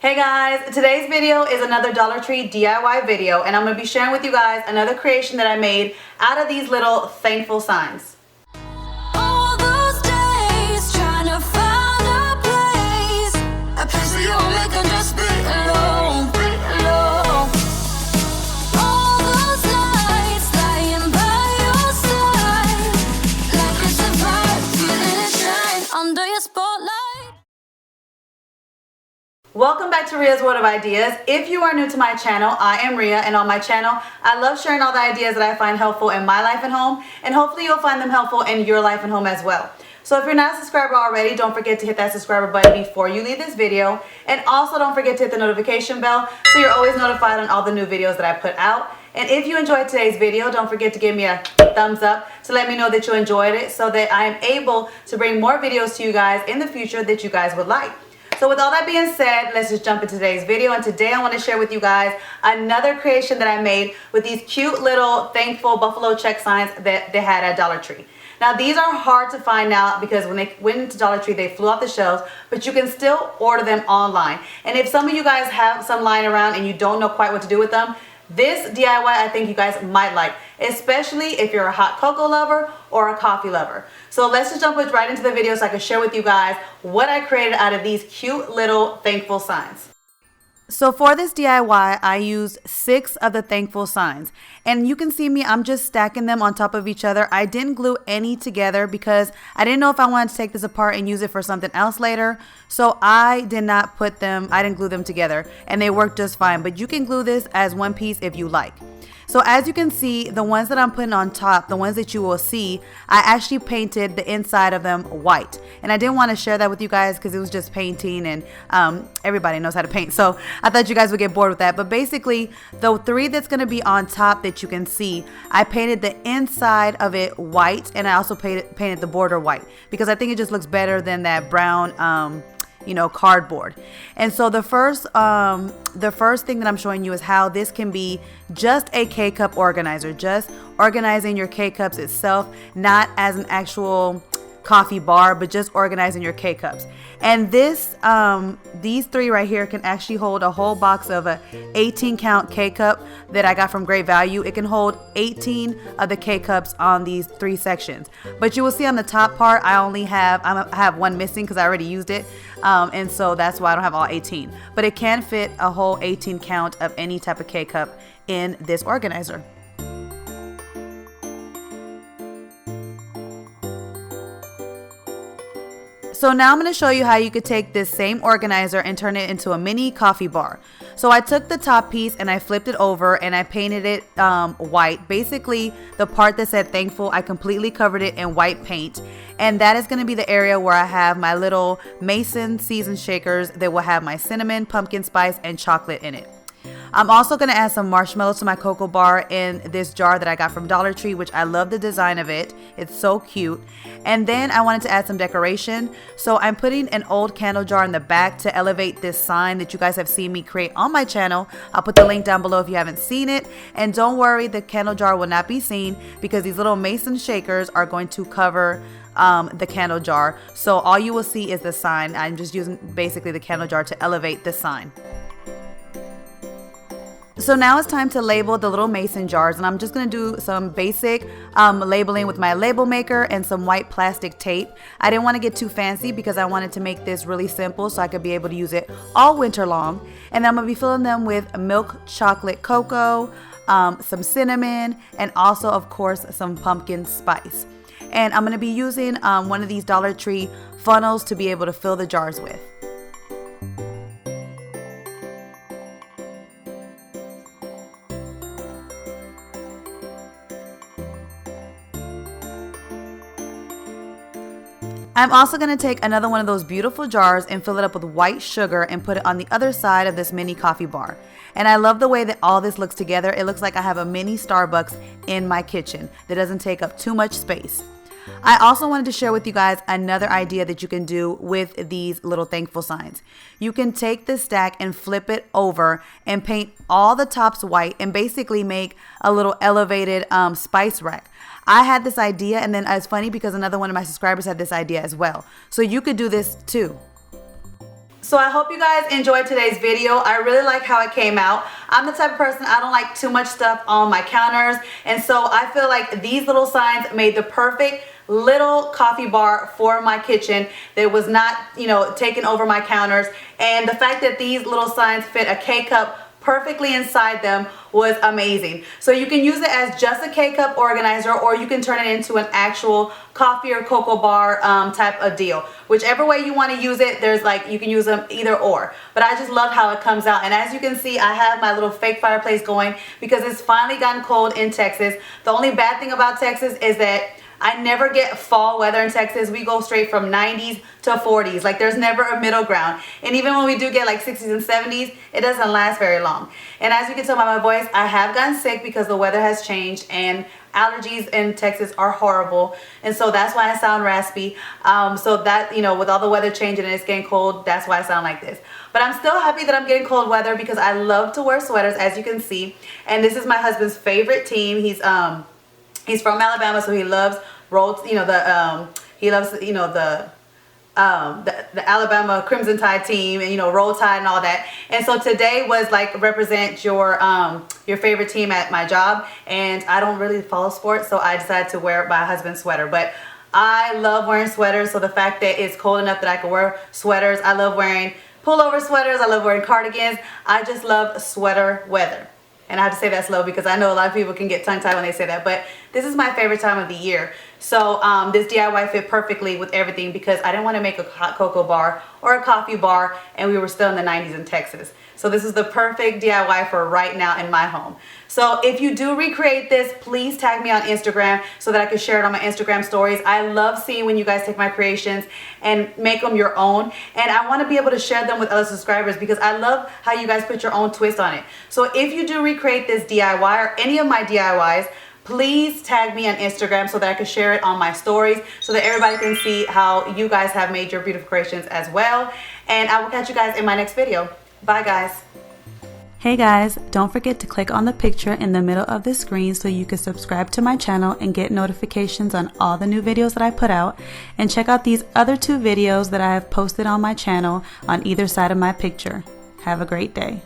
Hey guys, today's video is another Dollar Tree DIY video, and I'm going to be sharing with you guys another creation that I made out of these little thankful signs. All those days trying to find a place where you make them just be alone. All those nights lying by your side, like it's a vibe, feeling it shine under your spotlight. Welcome back to Ria's World of Ideas. If you are new to my channel, I am Ria, and on my channel, I love sharing all the ideas that I find helpful in my life and home, and hopefully you'll find them helpful in your life and home as well. So if you're not a subscriber already, don't forget to hit that subscriber button before you leave this video, and also don't forget to hit the notification bell so you're always notified on all the new videos that I put out. And if you enjoyed today's video, don't forget to give me a thumbs up to let me know that you enjoyed it so that I am able to bring more videos to you guys in the future that you guys would like. So with all that being said, let's just jump into today's video. And today I want to share with you guys another creation that I made with these cute little thankful buffalo check signs that they had at Dollar Tree. Now these are hard to find now because when they went into Dollar Tree, they flew off the shelves, but you can still order them online. And if some of you guys have some lying around and you don't know quite what to do with them, this DIY I think you guys might like, especially if you're a hot cocoa lover or a coffee lover. So let's just jump right into the video so I can share with you guys what I created out of these cute little thankful signs. So for this DIY, I used 6 of the thankful signs, and you can see me, I'm just stacking them on top of each other. I didn't glue any together because I didn't know if I wanted to take this apart and use it for something else later. So I didn't glue them together, and they worked just fine, but you can glue this as one piece if you like. So as you can see, the ones that I'm putting on top, the ones that you will see, I actually painted the inside of them white. And I didn't want to share that with you guys because it was just painting, and everybody knows how to paint. So I thought you guys would get bored with that. But basically, the 3 that's going to be on top that you can see, I painted the inside of it white, and I also painted the border white because I think it just looks better than that brown cardboard. And so the first thing that I'm showing you is how this can be just a K-cup organizer, just organizing your K-cups itself, not as an actual coffee bar, but just organizing your K-cups. And this these 3 right here can actually hold a whole box of a 18 count K-cup that I got from Great Value. It can hold 18 of the K-cups on these 3 sections. But you will see on the top part, I have one missing because I already used it. And so that's why I don't have all 18. But it can fit a whole 18 count of any type of K-cup in this organizer. So now I'm going to show you how you could take this same organizer and turn it into a mini coffee bar. So I took the top piece and I flipped it over and I painted it white. Basically, the part that said thankful, I completely covered it in white paint. And that is going to be the area where I have my little Mason seasoned shakers that will have my cinnamon, pumpkin spice, and chocolate in it. I'm also going to add some marshmallows to my cocoa bar in this jar that I got from Dollar Tree, which I love the design of it. It's so cute. And then I wanted to add some decoration. So I'm putting an old candle jar in the back to elevate this sign that you guys have seen me create on my channel. I'll put the link down below if you haven't seen it. And don't worry, the candle jar will not be seen because these little Mason shakers are going to cover the candle jar. So all you will see is the sign. I'm just using basically the candle jar to elevate the sign. So now it's time to label the little mason jars, and I'm just going to do some basic labeling with my label maker and some white plastic tape. I didn't want to get too fancy because I wanted to make this really simple so I could be able to use it all winter long. And I'm going to be filling them with milk chocolate cocoa, some cinnamon, and also of course some pumpkin spice. And I'm going to be using one of these Dollar Tree funnels to be able to fill the jars with. I'm also going to take another one of those beautiful jars and fill it up with white sugar and put it on the other side of this mini coffee bar. And I love the way that all this looks together. It looks like I have a mini Starbucks in my kitchen that doesn't take up too much space. I also wanted to share with you guys another idea that you can do with these little thankful signs. You can take this stack and flip it over and paint all the tops white and basically make a little elevated spice rack. I had this idea, and then it's funny because another one of my subscribers had this idea as well. So you could do this too. So I hope you guys enjoyed today's video. I really like how it came out. I'm the type of person, I don't like too much stuff on my counters, and so I feel like these little signs made the perfect little coffee bar for my kitchen that was not, you know, taking over my counters. And the fact that these little signs fit a K-cup perfectly inside them was amazing. So you can use it as just a K-cup organizer, or you can turn it into an actual coffee or cocoa bar type of deal. Whichever way you want to use it, there's like, you can use them either or. But I just love how it comes out. And as you can see, I have my little fake fireplace going because it's finally gotten cold in Texas. The only bad thing about Texas is that I never get fall weather in Texas. We go straight from 90s to 40s. Like, there's never a middle ground. And even when we do get like 60s and 70s, it doesn't last very long. And as you can tell by my voice, I have gotten sick because the weather has changed and allergies in Texas are horrible. And so that's why I sound raspy. So that, you know, with all the weather changing and it's getting cold, that's why I sound like this. But I'm still happy that I'm getting cold weather because I love to wear sweaters, as you can see. And this is my husband's favorite team. He's from Alabama, so he loves rolled, you know, he loves, you know, the Alabama Crimson Tide team, and, you know, Roll Tide and all that. And so today was like, represent your favorite team at my job, and I don't really follow sports, so I decided to wear my husband's sweater. But I love wearing sweaters, so the fact that it's cold enough that I can wear sweaters, I love wearing pullover sweaters, I love wearing cardigans. I just love sweater weather. And I have to say that slow because I know a lot of people can get tongue-tied when they say that. But this is my favorite time of the year. So this DIY fit perfectly with everything because I didn't want to make a hot cocoa bar or a coffee bar, and we were still in the 90s in Texas. So this is the perfect DIY for right now in my home. So if you do recreate this, please tag me on Instagram so that I can share it on my Instagram stories. I love seeing when you guys take my creations and make them your own. And I want to be able to share them with other subscribers because I love how you guys put your own twist on it. So if you do recreate this DIY or any of my DIYs, please tag me on Instagram so that I can share it on my stories so that everybody can see how you guys have made your beautiful creations as well. And I will catch you guys in my next video. Bye, guys. Hey guys, don't forget to click on the picture in the middle of the screen so you can subscribe to my channel and get notifications on all the new videos that I put out. And check out these other 2 videos that I have posted on my channel on either side of my picture. Have a great day.